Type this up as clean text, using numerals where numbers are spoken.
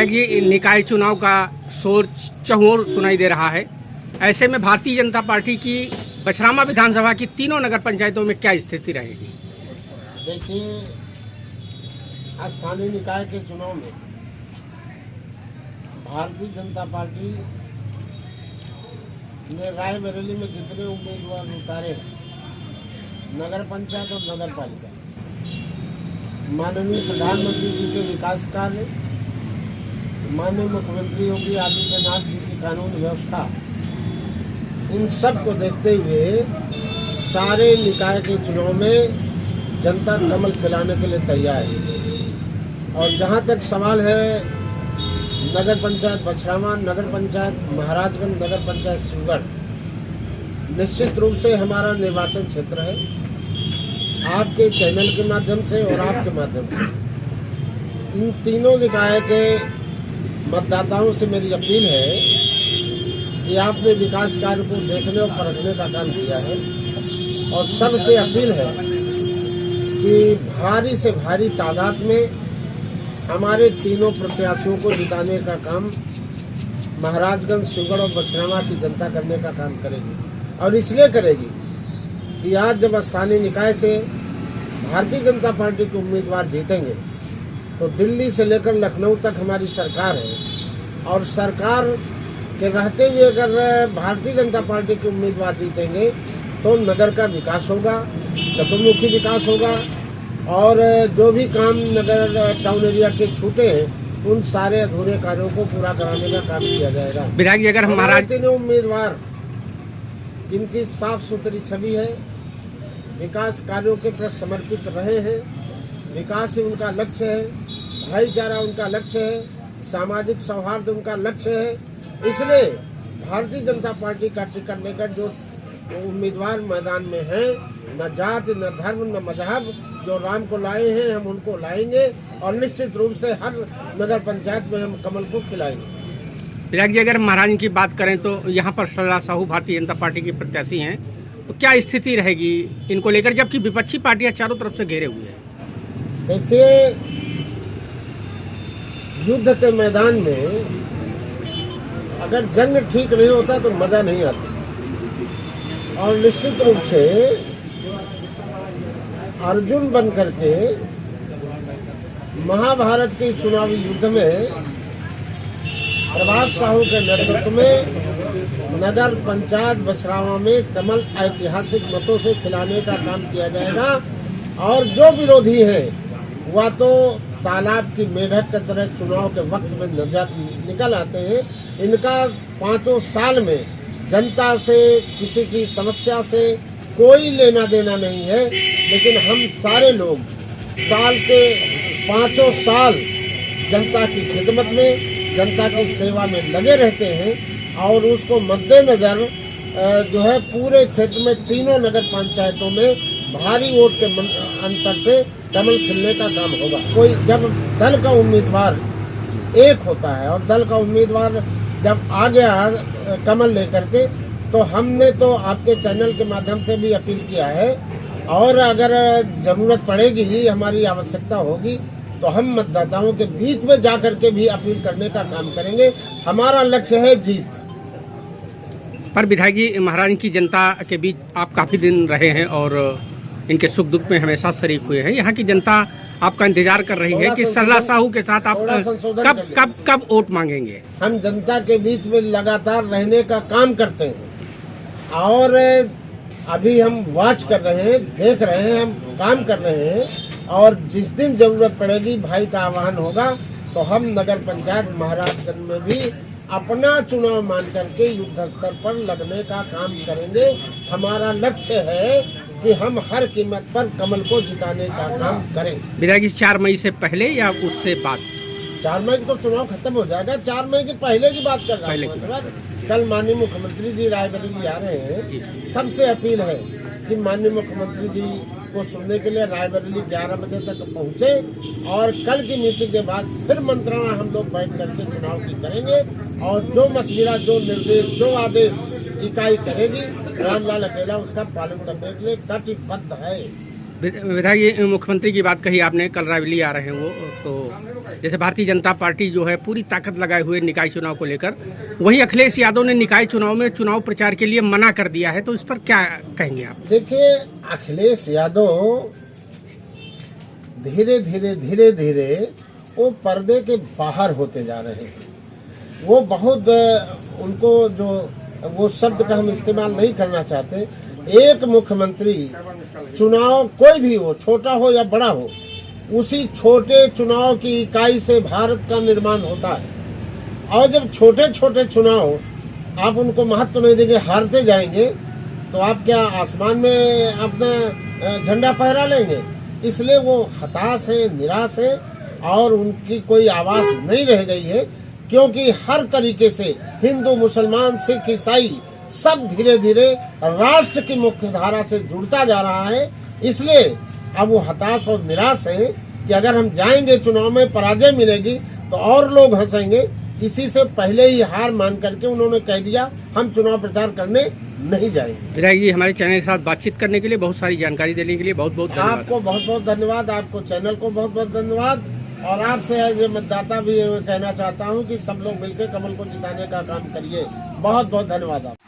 विधायक जी, निकाय चुनाव का शोर चहुओर सुनाई दे रहा है। ऐसे में भारतीय जनता पार्टी की बछरामा विधानसभा की तीनों नगर पंचायतों में क्या स्थिति रहेगी? देखिए, स्थानीय निकाय के चुनाव में भारतीय जनता पार्टी ने रायबरेली में जितने उम्मीदवार उतारे हैं, नगर पंचायत और नगर पालिका, माननीय प्रधानमंत्री जी के विकास कार्य, माननीय मुख्यमंत्री योगी आदित्यनाथ जी की कानून व्यवस्था, इन सब को देखते हुए सारे निकाय के चुनाव में जनता कमल खिलाने के लिए तैयार है। और जहाँ तक सवाल है नगर पंचायत बछरामा, नगर पंचायत महाराजगंज, नगर पंचायत सुगढ़, निश्चित रूप से हमारा निर्वाचन क्षेत्र है। आपके चैनल के माध्यम से और आपके माध्यम से इन तीनों निकाय के मतदाताओं से मेरी अपील है कि आपने विकास कार्य को देखने और परखने का काम किया है, और सबसे अपील है कि भारी से भारी तादाद में हमारे तीनों प्रत्याशियों को जिताने का काम महाराजगंज, सुगढ़ और बछरामा की जनता करने का काम करेगी। और इसलिए करेगी कि आज जब स्थानीय निकाय से भारतीय जनता पार्टी के उम्मीदवार जीतेंगे तो दिल्ली से लेकर लखनऊ तक हमारी सरकार है, और सरकार के रहते हुए अगर भारतीय जनता पार्टी के उम्मीदवार जीतेंगे तो नगर का विकास होगा, चतुर्मुखी विकास होगा, और जो भी काम नगर टाउन एरिया के छूटे हैं उन सारे अधूरे कार्यों को पूरा कराने का काम किया जाएगा। विधायक जी, अगर हमारा तीनों उम्मीदवार, इनकी साफ सुथरी छवि है, विकास कार्यों के प्रति समर्पित रहे हैं, विकास ही उनका लक्ष्य है, भाईचारा उनका लक्ष्य है, सामाजिक सौहार्द उनका लक्ष्य है। इसलिए भारतीय जनता पार्टी का टिकट लेकर जो उम्मीदवार मैदान में हैं, न जाति, न धर्म, न मजहब, जो राम को लाए हैं हम उनको लाएंगे, और निश्चित रूप से हर नगर पंचायत में हम कमल को खिलाएंगे। विधायक जी, अगर महाराज की बात करें तो यहाँ पर सरला साहू भारतीय जनता पार्टी की प्रत्याशी हैं, तो क्या स्थिति रहेगी इनको लेकर, जबकि विपक्षी पार्टियां चारों तरफ से घेरे हुए हैं? देखिए, युद्ध के मैदान में अगर जंग ठीक नहीं होता तो मजा नहीं आता, और निश्चित रूप से अर्जुन बन करके महाभारत के चुनावी युद्ध में प्रभात साहू के नेतृत्व में नगर पंचायत बछरामा में कमल ऐतिहासिक मतों से खिलाने का काम किया जाएगा। और जो विरोधी हैं वह तो तालाब की मेढक की तरह चुनाव के वक्त में निकल आते हैं। इनका 5 साल में जनता से, किसी की समस्या से कोई लेना देना नहीं है, लेकिन हम सारे लोग साल के 5 साल जनता की खिदमत में, जनता की सेवा में लगे रहते हैं, और उसको मद्देनजर जो है पूरे क्षेत्र में तीनों नगर पंचायतों में भारी वोट के अंतर से कमल खिलने का काम होगा। कोई जब दल का उम्मीदवार एक होता है और दल का उम्मीदवार जब आ गया कमल लेकर के, तो हमने तो आपके चैनल के माध्यम से भी अपील किया है, और अगर जरूरत पड़ेगी, हमारी आवश्यकता होगी, तो हम मतदाताओं के बीच में जाकर के भी अपील करने का काम करेंगे। हमारा लक्ष्य है जीत। पर विधायक जी, महाराज की जनता के बीच आप काफ़ी दिन रहे हैं और इनके सुख दुख में हमेशा शरीक हुए हैं। यहाँ की जनता आपका इंतजार कर रही है कि सरला साहू के साथ आप कब वोट मांगेंगे? हम जनता के बीच में लगातार रहने का काम करते हैं, और अभी हम वॉच कर रहे हैं, देख रहे हैं, हम काम कर रहे हैं, और जिस दिन जरूरत पड़ेगी, भाई का आह्वान होगा, तो हम नगर पंचायत महाराजगंज में भी अपना चुनाव मान करके युद्ध स्तर पर लगने का काम करेंगे। हमारा लक्ष्य है कि हम हर कीमत पर कमल को जिताने का काम करें। विधायक जी, 4 मई से पहले या उससे बाद? 4 मई को चुनाव खत्म हो जाएगा। 4 मई के पहले की बात कर रहा हूँ। कल माननीय मुख्यमंत्री जी रायबरेली आ रहे हैं। सबसे अपील है कि माननीय मुख्यमंत्री जी को सुनने के लिए रायबरेली 11 बजे तक पहुँचे, और कल की मीटिंग के बाद फिर मंत्रणा हम लोग बैठ करके चुनाव की करेंगे, और जो मशविरा, जो निर्देश, जो आदेश इकाई करेगी, रामलाल अकेला उसका पालन करने के लिए कटिबद्ध है। विधायक जी, मुख्यमंत्री की बात कही आपने, कल रायबरेली आ रहे हैं वो, तो जैसे भारतीय जनता पार्टी जो है पूरी ताकत लगाए हुए निकाय चुनाव को लेकर, वहीं अखिलेश यादव ने निकाय चुनाव में चुनाव प्रचार के लिए मना कर दिया है, तो इस पर क्या कहेंगे आप? देखिए, अखिलेश यादव धीरे धीरे वो पर्दे के बाहर होते जा रहे हैं। वो बहुत उनको जो वो शब्द का हम इस्तेमाल नहीं करना चाहते, एक मुख्यमंत्री चुनाव कोई भी हो, छोटा हो या बड़ा हो, उसी छोटे चुनाव की इकाई से भारत का निर्माण होता है। और जब छोटे छोटे चुनाव आप उनको महत्व नहीं देंगे, हारते जाएंगे, तो आप क्या आसमान में अपना झंडा फहरा लेंगे? इसलिए वो हताश है, निराश है और उनकी कोई आवाज नहीं रह गई है, क्योंकि हर तरीके से हिंदू, मुसलमान, सिख, ईसाई सब धीरे धीरे राष्ट्र की मुख्य धारा से जुड़ता जा रहा है। इसलिए अब वो हताश और निराश है कि अगर हम जाएंगे चुनाव में पराजय मिलेगी तो और लोग हंसेंगे। इसी से पहले ही हार मान करके उन्होंने कह दिया हम चुनाव प्रचार करने नहीं जाएंगे। विधायक जी, हमारे चैनल के साथ बातचीत करने के लिए, बहुत सारी जानकारी देने के लिए बहुत बहुत धन्यवाद। आपको बहुत बहुत धन्यवाद, आपको चैनल को बहुत बहुत धन्यवाद। और आपसे ये मतदाता भी कहना चाहता हूँ कि सब लोग मिलकर कमल को जिताने का काम करिए। बहुत बहुत धन्यवाद आप।